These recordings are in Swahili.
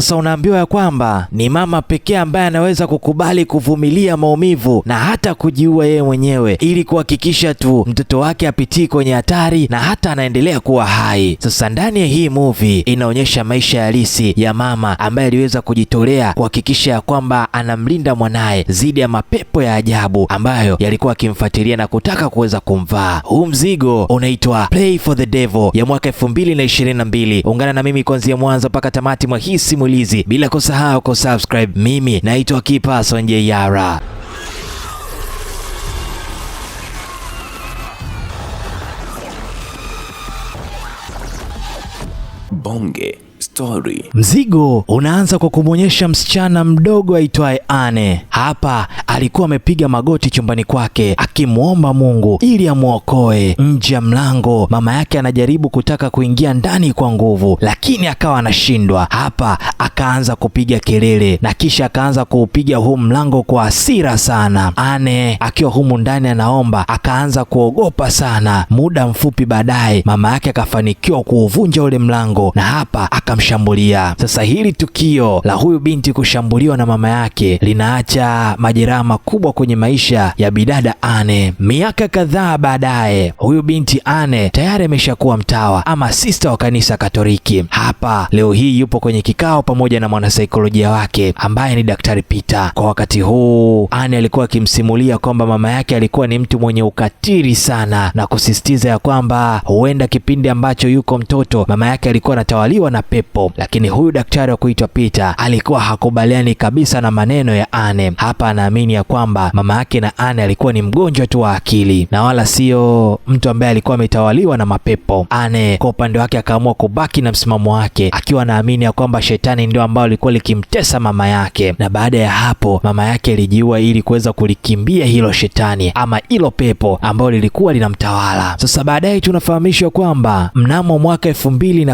Sasa unaambiwa ya kwamba ni mama pekee ambaye anaweza kukubali kuvumilia maumivu na hata kujiua yeye mwenyewe ili kuhakikisha tu mtoto wake apitii kwenye hatari na hata anaendelea kuwa hai. Sasa ndani ya hii movie inaonyesha maisha halisi ya mama ambaye aliweza kujitolea kuhakikisha ya kwamba anamlinda mwanaye dhidi ya mapepo ya ajabu ambayo yalikuwa akimfuatilia na kutaka kuweza kumvaa. Huu mzigo unaitwa Play for the Devil ya mwaka 2022. Ungana na mimi kuanzia mwanzo mpaka tamati mwa hii simulizi bila kusahau kusubscribe. Mimi naitwa Kipaso Njeyara. Bonge Story. Mzigo unaanza kwa kumwonyesha msichana mdogo aitwaye Anne. Hapa alikuwa amepiga magoti chumbani kwake akimwomba Mungu ili amuokoe. Nje ya mlango mama yake anajaribu kutaka kuingia ndani kwa nguvu, lakini akawa anashindwa. Hapa akaanza kupiga kelele na kisha akaanza kuupiga huu mlango kwa hasira sana. Anne akiwa humu ndani anaomba, akaanza kuogopa sana. Muda mfupi baadaye mama yake akafanikiwa kuuvunja ule mlango na hapa akamshambulia. Sasa hili tukio la huyu binti kushambuliwa na mama yake linaacha majeraha makubwa kwenye maisha ya bidada Anne. Miaka kadhaa baadaye, huyu binti Anne tayari ameshakuwa mtawa ama sister wa kanisa Katoliki. Hapa leo hii yupo kwenye kikao pamoja na mwanasaikolojia wake ambaye ni Daktari Peter. Kwa wakati huu Anne alikuwa akimsimulia kwamba mama yake alikuwa ni mtu mwenye ukatili sana na kusisitiza ya kwamba huenda kipindi ambacho yuko mtoto mama yake alikuwa anatawaliwa na pepo, lakini huyu daktari wa kuitwa Peter alikuwa hakubaliani kabisa na maneno ya Anne. Hapa anaamini ya kwamba mama yake na Anne alikuwa ni mgonjwa tu wa akili na wala sio mtu ambaye alikuwa ametawaliwa na mapepo. Anne kwa upande wake akaamua kubaki na msimamo wake akiwa anaamini ya kwamba shetani ndio ambao alikuwa likimtesa mama yake, na baada ya hapo mama yake alijiua ili kuweza kulikimbia hilo shetani ama hilo pepo ambalo lilikuwa linamtawala. Sasa baadaye tunafahamishwa kwamba mnamo mwaka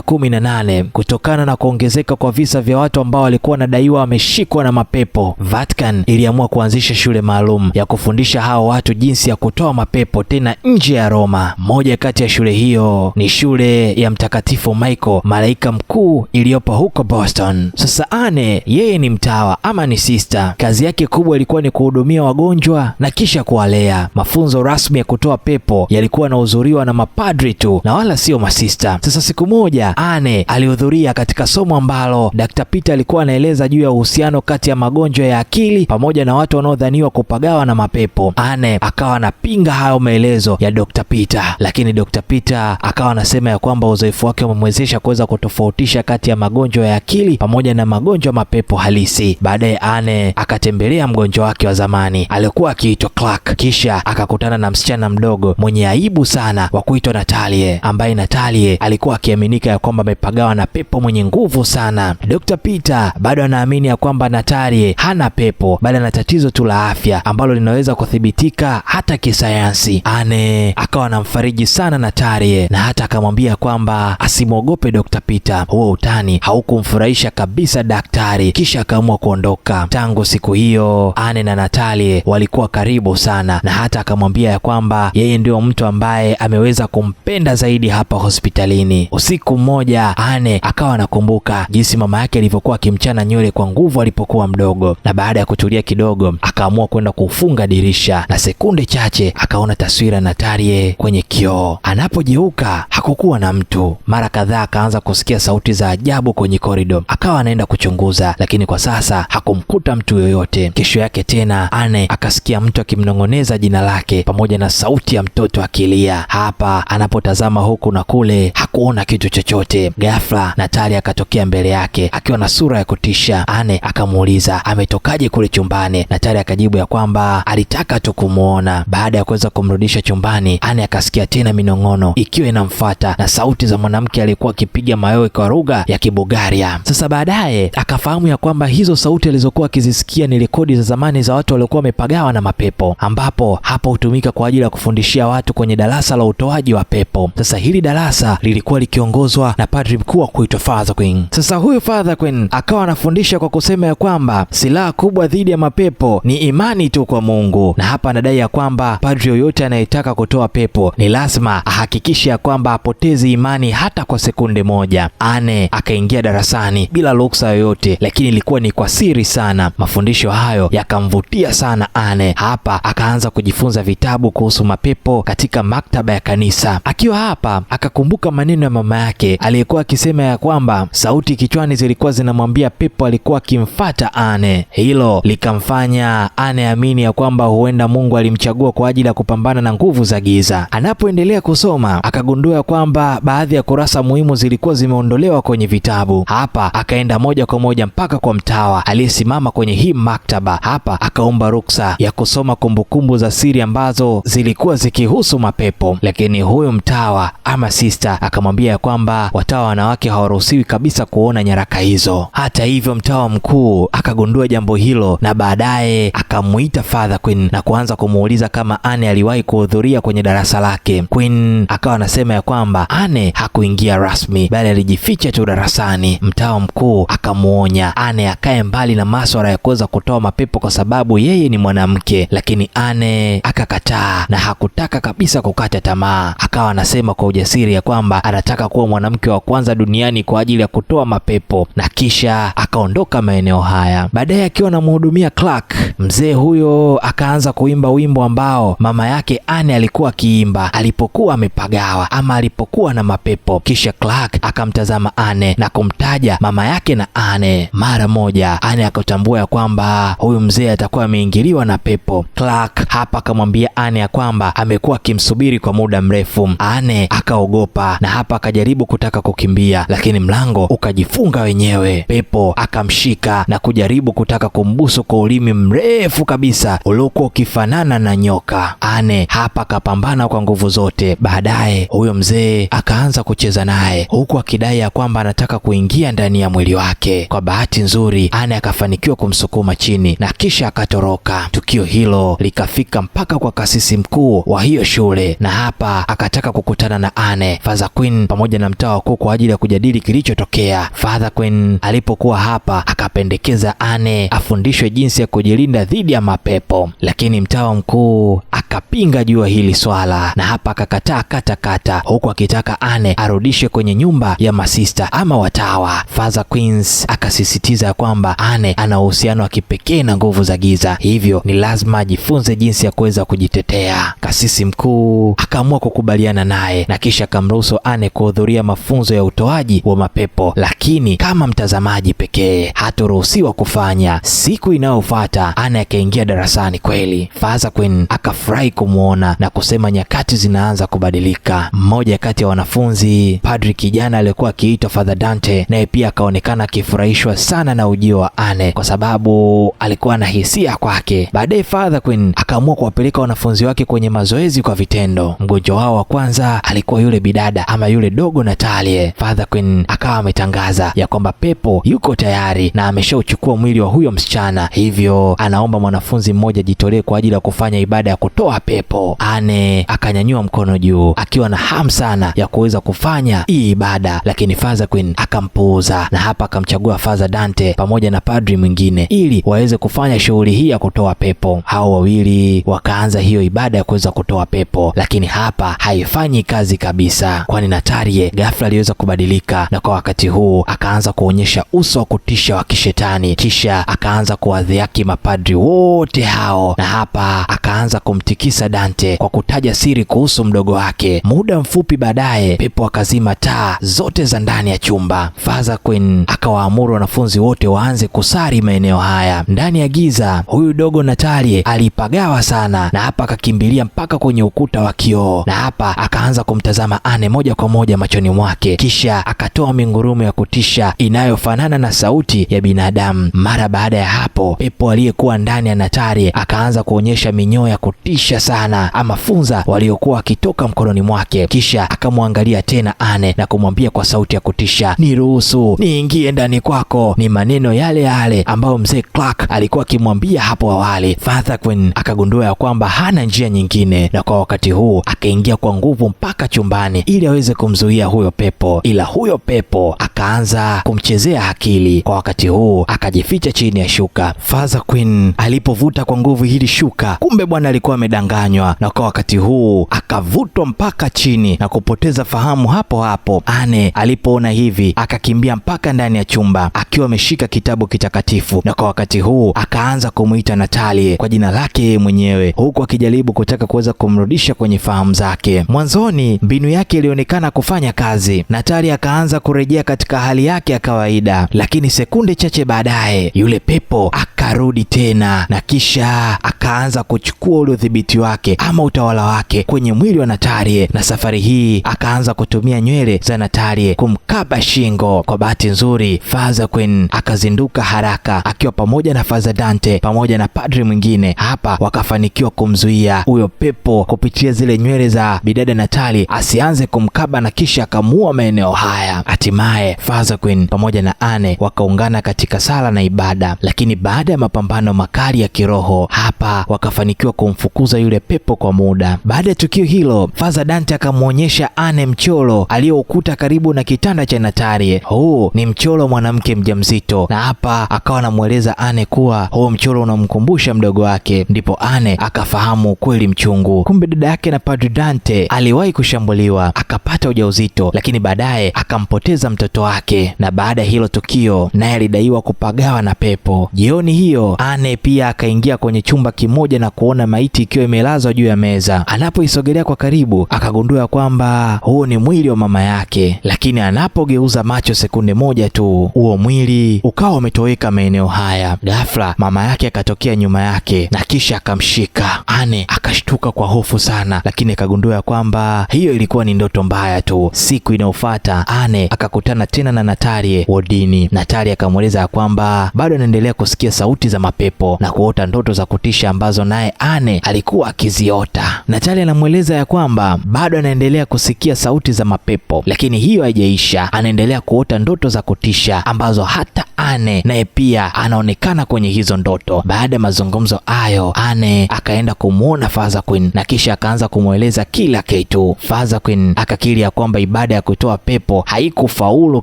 2018 kutokana na kuongezeka kwa visa vya watu ambao walikuwa wanadaiwa wameshikwa na mapepo, Vatican iliamua kuanzisha shule maalum ya kufundisha hao watu jinsi ya kutoa mapepo tena nje ya Roma. Moja kati ya shule hiyo ni shule ya Mtakatifu Michael, malaika mkuu, iliyopo huko Boston. Sasa Anne yeye ni mtawa ama ni sister. Kazi yake kubwa ilikuwa ni kuhudumia wagonjwa na kisha kuwalea. Mafunzo rasmi ya kutoa pepo yalikuwa yanahudhuriwa na mapadri tu na wala sio masista. Sasa siku moja Anne alihudhuria katika somo ambalo Dr. Peter alikuwa anaeleza juu ya uhusiano kati ya magonjwa ya akili pamoja na watu wanaodhaniwa kupagawa na mapepo. Anne akawa anapinga hayo maelezo ya Dr. Peter, lakini Dr. Peter akawa anasema ya kwamba uzoefu wake umemwezesha kuweza kutofautisha kati ya magonjwa ya akili pamoja na magonjwa mapepo halisi. Baadaye Anne akatembelea mgonjwa wake wa zamani alikuwa akiitwa Clark, kisha akakutana na msichana mdogo mwenye aibu sana wa kuitwa Natalie, ambaye Natalie alikuwa akiaminika ya kwamba amepagawa na pepo mwenye nguvu sana. Dr. Peter bado anaamini ya kwamba Natalie hana pepo bali ana tatizo tu la afya ambalo linaweza kuthibitika hata kisayansi. Anne akawa anamfariji sana Natalie na hata akamwambia kwamba asimwogope Dr. Peter. Huo utani haukumfurahisha kabisa daktari, kisha akaamua kuondoka. Tangu siku hiyo Anne na Natalie walikuwa karibu sana na hata akamwambia ya kwamba yeye ndio mtu ambaye ameweza kumpenda zaidi hapa hospitalini. Usiku mmoja Anne akawa anakumbuka jinsi mama yake alivyokuwa akimchana nywele kwa nguvu alipokuwa mdogo, na baada ya kutulia kidogo akaamua kwenda kufunga dirisha, na sekunde chache akaona taswira Natalie kwenye kioo. Anapogeuka hakukuwa na mtu. Mara kadhaa akaanza kusikia sauti za ajabu kwenye korido, akawa anaenda kuchunguza, lakini kwa sasa hakumkuta mtu yoyote. Kesho yake tena Anne akasikia mtu akimnong'oneza jina lake pamoja na sauti ya mtoto akilia. Hapa anapotazama huku na kule hakuona kitu chochote. Ghafla Natalie akatokea mbele yake akiwa na sura ya kutisha. Anne akamuuliza ametokaje kule chumbani. Natalie akajibu ya kwamba alitaka tu kumuona. Baada ya kuweza kumrudisha chumbani, Anne akasikia tena minong'ono ikiwa inamfuata na sauti za mwanamke aliyekuwa akipiga mayowe kwa lugha ya Kibulgaria. Sasa baadaye akafahamu ya kwamba hizo sauti alizokuwa akizisikia ni rekodi za zamani za watu waliokuwa wamepagawa na mapepo, ambapo hapo hutumika kwa ajili ya kufundishia watu kwenye darasa la utoaji wa pepo. Sasa hili darasa lilikuwa likiongozwa na padri mkuu wa kuitwa Father Queen. Sasa huyu Father Queen akawa anafundisha kwa kusema ya kwamba silaha kubwa dhidi ya mapepo ni imani tu kwa Mungu, na hapa anadai ya kwamba padri yoyote anayetaka kutoa pepo ni lazima ahakikishe ya kwamba apotezi imani hata kwa sekunde moja. Anne akaingia darasani bila ruksa yoyote, lakini ilikuwa ni kwa siri sana. Mafundisho hayo yakamvutia sana Anne. Hapa akaanza kujifunza vitabu kuhusu mapepo katika maktaba ya kanisa. Akiwa hapa akakumbuka maneno ya mama yake aliyekuwa akisema ya kwamba sauti kichwani zilikuwa zinamwambia pepo alikuwa akimfuata Anne. Hilo likamfanya Anne amini ya kwamba huenda Mungu alimchagua kwa ajili ya kupambana na nguvu za giza. Anapoendelea kusoma akagundua kwamba baadhi ya kurasa muhimu zilikuwa zimeondolewa kwenye vitabu. Hapa akaenda moja kwa moja mpaka kwa mtawa aliyesimama kwenye hii maktaba. Hapa akaomba ruksa ya kusoma kumbukumbu za siri ambazo zilikuwa zikihusu mapepo, lakini huyo mtawa ama sister akamwambia ya kwamba watawa wanawake hawaruhusiwi kabisa kuona nyaraka hizo. Hata hivyo mtawa mkuu akagundua jambo hilo na baadaye akamuita Father Queen na kuanza kumuuliza kama Anne aliwahi kuhudhuria kwenye darasa lake. Queen akawa anasema ya kwamba Anne hakuingia rasmi bali alijificha tu darasani. Mtawa mkuu akamuonya Anne akae mbali na masuala ya kuweza kutoa mapepo kwa sababu yeye ni mwanamke, lakini Anne akakataa na hakutaka kabisa kukata tamaa. Akawa anasema kwa ujasiri ya kwamba anataka kuwa mwanamke wa kwanza duniani kwa ajili ya kutoa mapepo, na kisha akaondoka maeneo haya. Baadaye akiwa anamhudumia Clark, mzee huyo akaanza kuimba wimbo ambao mama yake Anne alikuwa akiimba alipokuwa amepagawa ama alipokuwa na mapepo. Kisha Clark akamtazama Anne na kumtaja mama yake na Anne. Mara moja Anne akatambua ya kwamba huyu mzee atakuwa ameingiliwa na pepo. Clark hapa akamwambia Anne ya kwamba amekuwa akimsubiri kwa muda mrefu. Anne akaogopa na hapa akajaribu kutaka kukimbia, lakini mlango ukajifunga wenyewe. Pepo akamshika na kujaribu kutaka kumbusu kwa ulimi mrefu kabisa uliokuwa ukifanana na nyoka. Anne hapa akapambana kwa nguvu zote. Baadaye huyo mzee akaanza kucheza naye huku akidai ya kwamba anataka kuingia ndani ya mwili wake. Kwa bahati nzuri Anne akafanikiwa kumsukuma chini na kisha akatoroka. Tukio hilo likafika mpaka kwa kasisi mkuu wa hiyo shule, na hapa akataka kukutana na Anne, Father Queen pamoja na mtawa mkuu kwa ajili ya kujadili kilichotokea. Father Queen alipokuwa hapa akapendekeza Anne afundishwe jinsi ya kujilinda dhidi ya mapepo, lakini mtawa mkuu akapinga juu ya hili swala na hapa akakataa kata huku akitaka Anne arudishwe kwenye nyumba ya masista ama watawa. Father Queens akasisitiza kwamba Anne ana uhusiano wa kipekee na nguvu za giza, hivyo ni lazima ajifunze jinsi ya kuweza kujitetea. Kasisi mkuu akaamua kukubaliana naye na kisha akamruhusu Anne kuhudhuria mafunzo ya utoaji wa mapepo, lakini kama mtazamaji pekee, hatoruhusiwa kufanya. Siku inayofuata Anne akaingia darasani kweli. Father Queen akafurahi kumuona na kusema nyakati zinaanza kubadilika. Mmoja kati ya wanafunzi, padri kijana aliyekuwa akiitwa Father Dante, naye pia akaonekana akifurahishwa sana na ujio wa Anne kwa sababu alikuwa na hisia kwake. Baadaye Father Queen akaamua kuwapeleka wanafunzi wake kwenye mazoezi kwa vitendo. Mgonjwa wao wa kwanza alikuwa yule bidada ama yule dogo Natalie. Father Queen akawa ametangaza ya kwamba pepo yuko tayari na ameshauchukua mwili wa huyo msichana, hivyo anaomba mwanafunzi mmoja jitolee kwa ajili ya kufanya ibada ya kutoa pepo. Anne akanyanyua mkono juu akiwa na hamu sana ya kuweza kufanya hii ibada, lakini Father Queen akampuuza na hapa akamchagua Father Dante pamoja na padri mwingine ili waweze kufanya shughuli hii ya kutoa pepo. Hao wawili wakaanza hiyo ibada ya kuweza kutoa pepo, lakini hapa haifanyi kazi kabisa, kwani Natalie ghafla aliweza kubadilika na kwa wakati huu akaanza kuonyesha uso wa kutisha wa kishetani, kisha akaanza kuwadhihaki mapadri wote hao, na hapa akaanza kumtikisa Dante kwa kutaja siri kuhusu mdogo wake. Muda mfupi baadaye pepo akazima taa zote za ndani ya chumba. Father Queen akawaamuru wanafunzi wote waanze kusali maeneo haya. Ndani ya giza huyu dogo Natalie alipagawa sana na hapa akakimbilia mpaka kwenye ukuta wa kioo, na hapa akaanza kumtazama Anne moja kwa moja machoni mwake, kisha akatoa mingurumo ya kutisha inayofanana na sauti ya binadamu. Mara baada ya hapo pepo aliyekuwa ndani ya Natalie akaanza kuonyesha minyoo ya kutisha sana ama funza waliokuwa wakitoka mkononi mwake, kisha akamwangalia tena Anne na kumwambia kwa sauti ya kutisha, niruhusu niingie ndani kwako. Ni maneno yale yale ambayo mzee Clark alikuwa akimwambia hapo awali. Father Queen akagundua ya kwamba hana njia nyingine, na kwa wakati huu akaingia kwa nguvu mpaka chumbani ili aweze kumzuia huyo pepo, ila huyo pepo pepo akaanza kumchezea akili. Kwa wakati huu akajificha chini ya shuka. Father Queen alipovuta kwa nguvu hili shuka, kumbe bwana alikuwa amedanganywa, na kwa wakati huu akavutwa mpaka chini na kupoteza fahamu hapo hapo. Anne alipoona hivi akakimbia mpaka ndani ya chumba akiwa ameshika kitabu kitakatifu, na kwa wakati huu akaanza kumuita Natalie kwa jina lake mwenyewe, huku akijaribu kutaka kuweza kumrudisha kwenye fahamu zake. Mwanzoni mbinu yake ilionekana kufanya kazi. Natalie akaanza kurejea katika hali yake ya kawaida, lakini sekunde chache baadaye yule pepo akarudi tena, na kisha akaanza kuchukua ule udhibiti wake ama utawala wake kwenye mwili wa Natalie, na safari hii akaanza kutumia nywele za Natalie kumkaba shingo. Kwa bahati nzuri, Father Queen akazinduka haraka akiwa pamoja na Father Dante pamoja na padri mwingine. Hapa wakafanikiwa kumzuia huyo pepo kupitia zile nywele za bidada Natalie asianze kumkaba, na kisha akamuua maeneo haya. Hatimaye Father Queen pamoja na Anne wakaungana katika sala na ibada, lakini baada ya mapambano makali ya kiroho hapa wakafanikiwa kumfukuza yule pepo kwa muda. Baada ya tukio hilo, Father Dante akamwonyesha Anne mchoro aliyoukuta karibu na kitanda cha Natalie. Huu ni mchoro mwanamke mjamzito, na hapa akawa anamueleza Anne kuwa huu mchoro unamkumbusha mdogo wake. Ndipo Anne akafahamu ukweli mchungu. Kumbe dada yake na Padre Dante aliwahi kushambuliwa akapata ujauzito, lakini baadaye akampoteza mtoto wake, na baada ya hilo tukio naye alidaiwa kupagawa na pepo. Jioni hiyo Anne pia akaingia kwenye chumba kimoja na kuona maiti ikiwa imelazwa juu ya meza. Anapoisogelea kwa karibu akagundua kwamba huu ni mwili wa mama yake, lakini anapogeuza macho sekunde moja tu huo mwili ukawa umetoweka maeneo haya. Ghafla mama yake akatokea nyuma yake na kisha akamshika. Anne akashtuka kwa hofu sana, lakini akagundua kwamba hiyo ilikuwa ni ndoto mbaya tu. Siku inayofuata Anne akakutana tena na Natalie wodini. Natalie akamweleza kwamba bado anaendelea kusikia sauti za mapepo na kuota ndoto za kutisha ambazo naye Anne alikuwa akiziota. Natalie anamweleza ya kwamba bado anaendelea kusikia sauti za mapepo, lakini hiyo haijaisha. Anaendelea kuota ndoto za kutisha ambazo hata Anne naye pia anaonekana kwenye hizo ndoto. Baada ya mazungumzo hayo, Anne akaenda kumuona Father Queen na kisha akaanza kumweleza kila kitu. Father Queen akakiri ya kwamba ibada ya kutoa pepo haikufaulu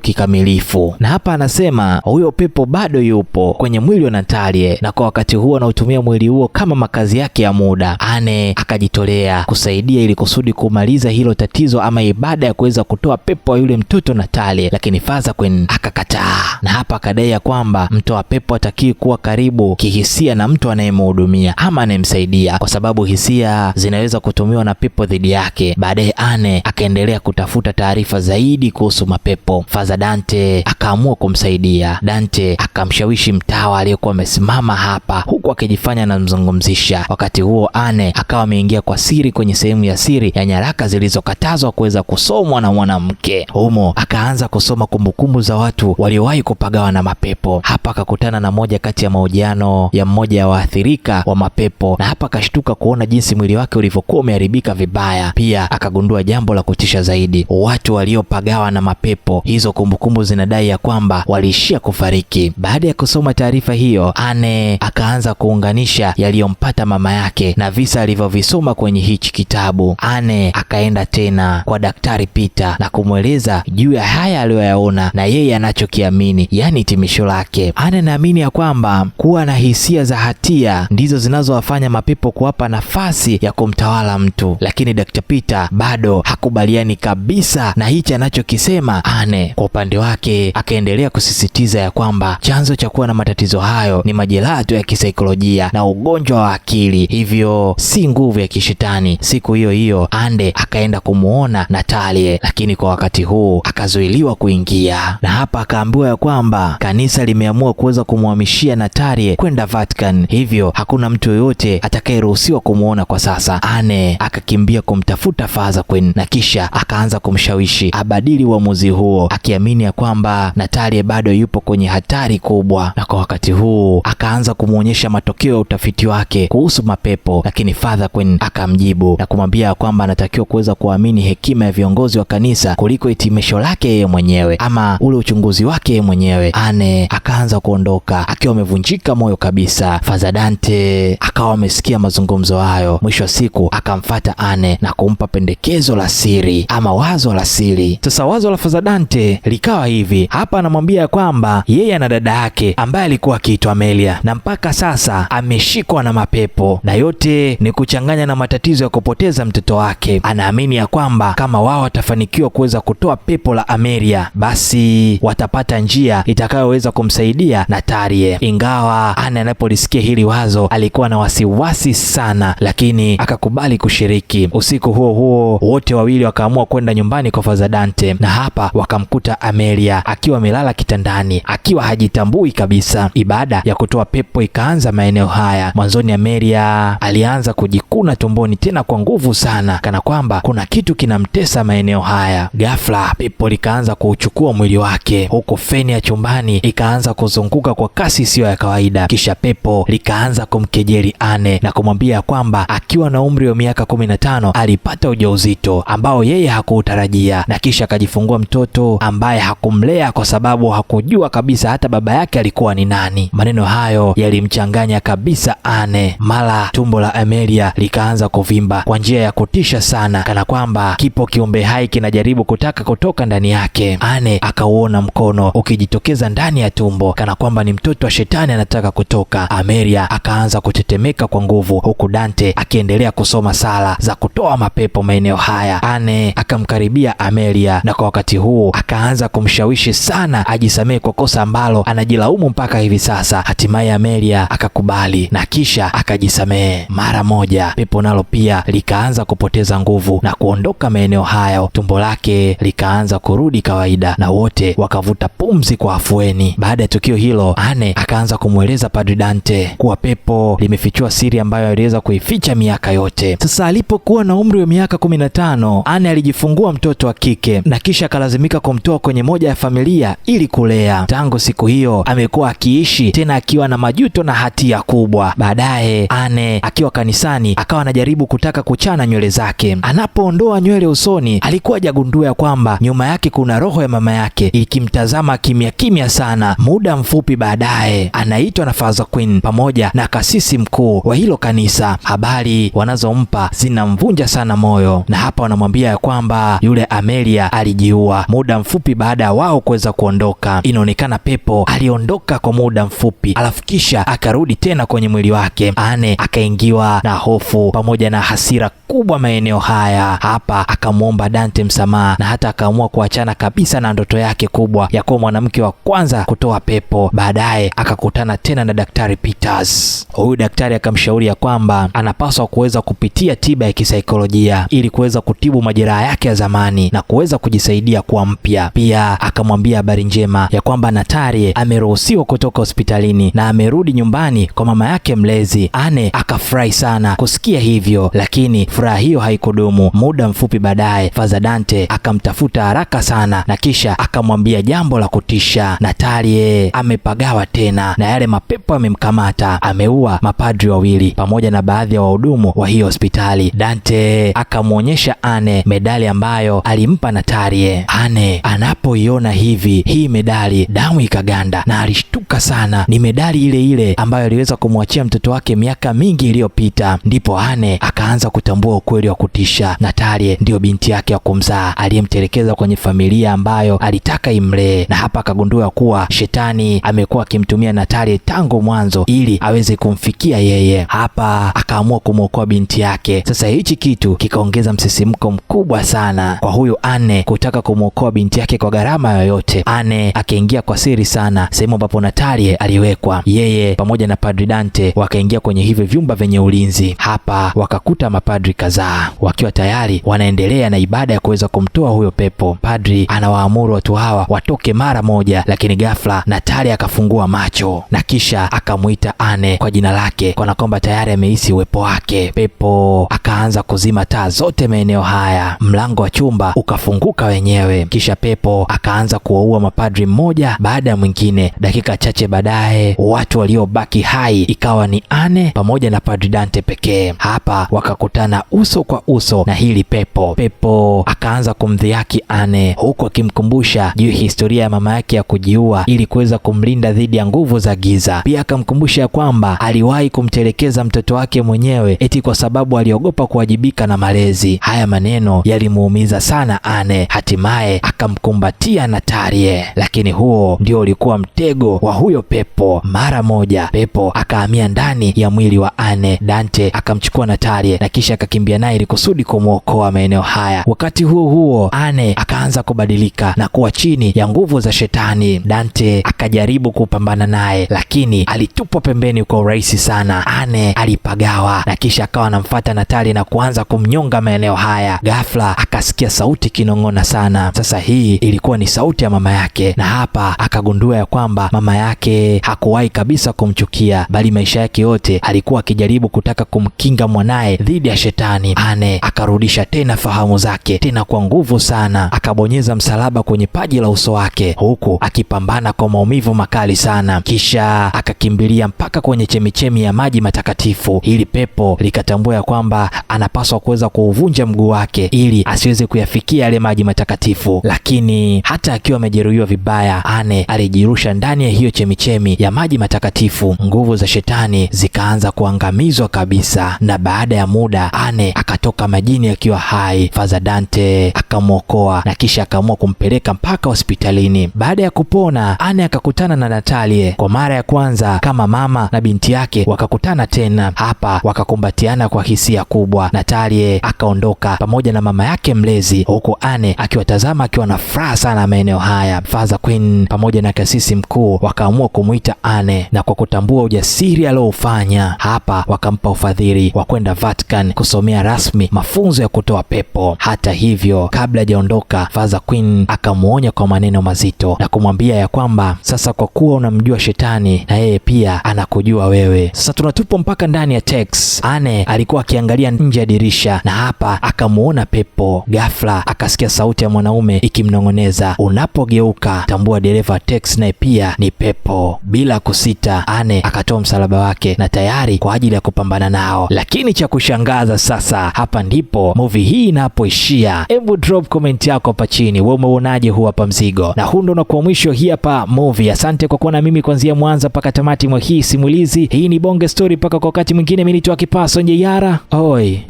kikamilifu, na hapa anasema huyo pepo bado yupo kwenye mwili wa Natalie, na kwa wakati huo anautumia mwili huo kama makazi yake ya muda. Anne akajitolea kusaidia ili kusudi kumaliza hilo tatizo ama ibada ya kuweza kutoa pepo wa yule mtoto Natalie, lakini Father Queen akakataa, na hapa akadai ya kwamba mtoa pepo hatakiwi kuwa karibu kihisia na mtu anayemhudumia ama anayemsaidia, kwa sababu hisia zinaweza kutumiwa na pepo dhidi yake. Baadaye Anne akaendelea kutafuta taarifa zaidi kuhusu mapepo. Father Dante akaamua kumsaidia. Dante akamshawishi mtawa aliyekuwa amesimama hapa huku akijifanya anamzungumzisha. Wakati huo Anne akawa ameingia kwa siri kwenye sehemu ya siri ya nyaraka zilizokatazwa kuweza kusomwa na mwanamke. Humo akaanza kusoma kumbukumbu za watu waliowahi kupagawa na mapepo. Hapa akakutana na moja kati ya mahojiano ya mmoja ya waathirika wa mapepo, na hapa akashtuka kuona jinsi mwili wake ulivyokuwa umeharibika vibaya. Pia akagundua jambo la kutisha zaidi. Watu waliopagawa na mapepo, hizo kumbukumbu zinadai ya kwamba waliishia kufariki. Baada ya kusoma taarifa hiyo, Anne akaanza kuunganisha yaliyompata mama yake na visa alivyovisoma kwenye hichi kitabu. Anne akaenda tena kwa Daktari Peter na kumweleza juu ya haya aliyoyaona na yeye anachokiamini, yani hitimisho lake. Anne anaamini ya kwamba kuwa na hisia za hatia ndizo zinazowafanya mapepo kuwapa nafasi ya kumtawala mtu, lakini Dr. Peter bado hakubaliani kabisa na hichi anachokisema Anne. Kwa upande wake akaendelea kusisitiza ya kwamba chanzo cha kuwa na matatizo hayo ni majeraha tu ya kisaikolojia na ugonjwa wa akili, hivyo si nguvu ya kishetani. Siku hiyo hiyo Anne akaenda kumuona Natalie, lakini kwa wakati huu akazuiliwa kuingia, na hapa akaambiwa ya kwamba kanisa limeamua kuweza kumhamishia Natalie kwenda Vatican, hivyo hakuna mtu yoyote atakayeruhusiwa kumuona kwa sasa. Anne akakimbia kumtafuta Father Queen na kisha akaanza kumshawishi abadili uamuzi huo, akiamini ya kwamba Natalie bado yupo kwenye hatari kubwa. Na kwa wakati huu Mungu akaanza kumwonyesha matokeo ya utafiti wake kuhusu mapepo, lakini Father Quinn akamjibu na kumwambia kwamba anatakiwa kuweza kuamini hekima ya viongozi wa kanisa kuliko hitimisho lake yeye mwenyewe ama ule uchunguzi wake yeye mwenyewe. Anne akaanza kuondoka akiwa amevunjika moyo kabisa. Father Dante akawa amesikia mazungumzo hayo. Mwisho wa siku akamfuata Anne na kumpa pendekezo la siri ama wazo la siri. Sasa wazo la Father Dante likawa hivi. Hapa anamwambia kwamba yeye ana dada yake ambaye alikuwa akiitwa Amelia na mpaka sasa ameshikwa na mapepo, na yote ni kuchanganya na matatizo ya kupoteza mtoto wake. Anaamini ya kwamba kama wao watafanikiwa kuweza kutoa pepo la Amelia, basi watapata njia itakayoweza kumsaidia Natalie. Ingawa Anne anapolisikia hili wazo alikuwa na wasiwasi sana, lakini akakubali kushiriki. Usiku huo huo wote wawili wakaamua kwenda nyumbani kwa Father Dante, na hapa wakamkuta Amelia akiwa amelala kitandani akiwa hajitambui kabisa. Ibada ya kutoa pepo ikaanza maeneo haya. Mwanzoni Amelia alianza kujikuna tumboni tena kwa nguvu sana, kana kwamba kuna kitu kinamtesa maeneo haya. Ghafla pepo likaanza kuuchukua mwili wake, huku feni ya chumbani ikaanza kuzunguka kwa kasi isiyo ya kawaida. Kisha pepo likaanza kumkejeli Anne na kumwambia kwamba akiwa na umri wa miaka 15 alipata ujauzito ambao yeye hakuutarajia, na kisha akajifungua mtoto ambaye hakumlea kwa sababu hakujua kabisa hata baba yake alikuwa ni nani. Maneno hayo yalimchanganya kabisa Anne. Mara tumbo la Amelia likaanza kuvimba kwa njia ya kutisha sana, kana kwamba kipo kiumbe hai kinajaribu kutaka kutoka ndani yake. Anne akauona mkono ukijitokeza ndani ya tumbo, kana kwamba ni mtoto wa shetani anataka kutoka. Amelia akaanza kutetemeka kwa nguvu, huku Dante akiendelea kusoma sala za kutoa mapepo maeneo haya. Anne akamkaribia Amelia na kwa wakati huu akaanza kumshawishi sana ajisamehe kwa kosa ambalo anajilaumu mpaka hivi sasa. Hatimaye Amelia akakubali na kisha akajisamehe. Mara moja pepo nalo pia likaanza kupoteza nguvu na kuondoka maeneo hayo. Tumbo lake likaanza kurudi kawaida na wote wakavuta pumzi kwa afueni. Baada ya tukio hilo, Anne akaanza kumweleza Padre Dante kuwa pepo limefichua siri ambayo aliweza kuificha miaka yote. Sasa alipokuwa na umri wa miaka 15, Anne alijifungua mtoto wa kike na kisha akalazimika kumtoa kwenye moja ya familia ili kulea. Tangu siku hiyo amekuwa akiishi tena akiwa na majuto na hatia kubwa. Baadaye Anne akiwa kanisani akawa anajaribu kutaka kuchana nywele zake. Anapoondoa nywele usoni, alikuwa hajagundua ya kwamba nyuma yake kuna roho ya mama yake ikimtazama kimya kimya sana. Muda mfupi baadaye anaitwa na Father Quinn pamoja na kasisi mkuu wa hilo kanisa. Habari wanazompa zinamvunja sana moyo, na hapa wanamwambia ya kwamba yule Amelia alijiua muda mfupi baada ya wao kuweza kuondoka. Inaonekana pepo aliondoka kwa muda mfupi alafu kisha akarudi tena kwenye mwili wake. Anne akaingiwa na hofu pamoja na hasira kubwa maeneo haya. Hapa akamwomba Dante msamaha na hata akaamua kuachana kabisa na ndoto yake kubwa ya kuwa mwanamke wa kwanza kutoa pepo. Baadaye akakutana tena na Daktari Peters. Huyu daktari akamshauri ya kwamba anapaswa kuweza kupitia tiba ya kisaikolojia ili kuweza kutibu majeraha yake ya zamani na kuweza kujisaidia kuwa mpya. Pia akamwambia habari njema ya kwamba Natalie ameruhusiwa kutoka hospitalini na amerudi nyumbani kwa mama yake mlezi. Anne akafurahi sana kusikia hivyo, lakini furaha hiyo haikudumu. Muda mfupi baadaye Father Dante akamtafuta haraka sana na kisha akamwambia jambo la kutisha. Natalie amepagawa tena na yale mapepo yamemkamata. Ameua mapadri wawili pamoja na baadhi ya wahudumu wa hiyo hospitali. Dante akamwonyesha Anne medali ambayo alimpa Natalie. Anne anapoiona hivi hii medali, damu ikaganda na alishtuka sana. Ni medali ile ile ambayo aliweza kumwachia mtoto wake miaka mingi iliyopita. Ndipo Anne akaanza kutambua ukweli wa kutisha. Natalie ndiyo binti yake ya kumzaa aliyemtelekeza kwenye familia ambayo alitaka imlee, na hapa akagundua kuwa shetani amekuwa akimtumia Natalie tangu mwanzo ili aweze kumfikia yeye. Hapa akaamua kumwokoa binti yake. Sasa hichi kitu kikaongeza msisimko mkubwa sana kwa huyu Anne kutaka kumwokoa binti yake kwa gharama yoyote. Anne akaingia kwa siri sana sehemu ambapo Natalie aliwekwa. Yeye pamoja na Padre Dante wakaingia kwenye hivyo vyumba vyenye ulinzi. Hapa wakakuta mapadri kadhaa wakiwa tayari wanaendelea na ibada ya kuweza kumtoa huyo pepo. Padri anawaamuru watu hawa watoke mara moja, lakini ghafla Natalie akafungua macho na kisha akamuita Anne kwa jina jina lake, kana kwamba tayari amehisi uwepo wake. Pepo akaanza kuzima taa zote maeneo haya. Mlango wa chumba ukafunguka wenyewe, kisha pepo akaanza kuwaua mapadri mmoja baada ya mwingine. Dakika chache baadaye, watu waliobaki hai ikawa ni Anne pamoja na Padri Dante pekee. Hapa wakakutana uso kwa uso na hili pepo. Pepo akaanza kumdhihaki Anne, huku akimkumbusha juu historia ya mama yake ya kujiua ili kuweza kumlinda dhidi ya nguvu za giza. Pia akamkumbusha kwamba aliwahi kumtelekeza mtoto wake mwenyewe eti kwa sababu aliogopa kuwajibika na malezi. Haya maneno yalimuumiza sana Anne. Hatimaye akamkumbatia Natalie, lakini huo ndio ulikuwa mtego wa huyo pepo. Mara moja pepo akahamia ndani ya mwili wa Anne. Dante akamchukua Natalie na kisha akakimbia naye ili kusudi kumwokoa maeneo haya. Wakati huo huo, Anne akaanza kubadilika na kuwa chini ya nguvu za shetani. Dante akajaribu kupambana naye, lakini alitupwa pembeni kwa urahisi sana. Anne alipagawa na kisha akawa anamfuata Natalie na kuanza kumnyonga maeneo haya. Ghafla akasikia sauti kinong'ona sana. Sasa hii ilikuwa ni sauti ya mama yake, na hapa akagundua ya kwamba mama yake hakuwahi kabisa kumchukia, bali maisha yake yote alikuwa akijaribu kutaka kumkinga mwanaye dhidi ya shetani. Anne akarudisha tena fahamu zake, tena kwa nguvu sana. Akabonyeza msalaba kwenye paji la uso wake huku akipambana kwa maumivu makali sana. Kisha akakimbilia mpaka kwenye chemichemi ya maji matakatifu. Hili pepo likatambua ya kwamba anapaswa kuweza kuuvunja mguu wake ili asiweze kuyafikia yale maji matakatifu, lakini hata akiwa amejeruhiwa vibaya, Anne alijirusha ndani ya hiyo chemichemi ya maji matakatifu. Nguvu za shetani zikaanza kuangamizwa kabisa, na baada ya muda Anne akatoka majini akiwa hai. Father Dante akamwokoa na kisha akaamua kumpeleka mpaka hospitalini. Baada ya kupona, Anne akakutana na Natalie kwa mara ya kwanza kama mama na binti yake wakakutana tena. Hapa wakakumbatiana kwa hisia kubwa. Natalie akaondoka pamoja na mama yake mlezi, huku Anne akiwatazama akiwa na furaha sana maeneo haya. Father Quinn pamoja na kasisi mkuu wakaamua kumuita Anne, na kwa kutambua ujasiri alioufanya, hapa wakampa ufadhili wa kwenda Vatican kusomea rasmi mafunzo ya kutoa pepo. Hata hivyo, kabla hajaondoka, Father Quinn akamuonya kwa maneno mazito na kumwambia ya kwamba sasa kwa kuwa unamjua shetani na yeye pia anakujua wewe. Sasa tunatupo mpaka ndani ya Tex. Anne alikuwa akiangalia nje ya dirisha na hapa akamuona pepo. Ghafla akasikia sauti ya mwanaume ikimnong'oneza, unapogeuka tambua dereva Tex naye pia ni pepo. Bila kusita, Anne akatoa msalaba wake na tayari kwa ajili ya kupambana nao. Lakini cha kushangaza sasa, hapa ndipo movie hii inapoishia. Hebu drop comment yako hapa chini, wewe umeonaje huu hapa mzigo? Na huu ndo unakuwa mwisho hii hapa movie. Asante kwa kuwa na mimi kuanzia mwanzo mpaka tamati mwa hii simulizi. Hii ni Bonge Story, mpaka kwa wakati mwingine. Mimi ni Toa Kipaso Njeyara. Oi.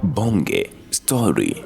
Bonge Story.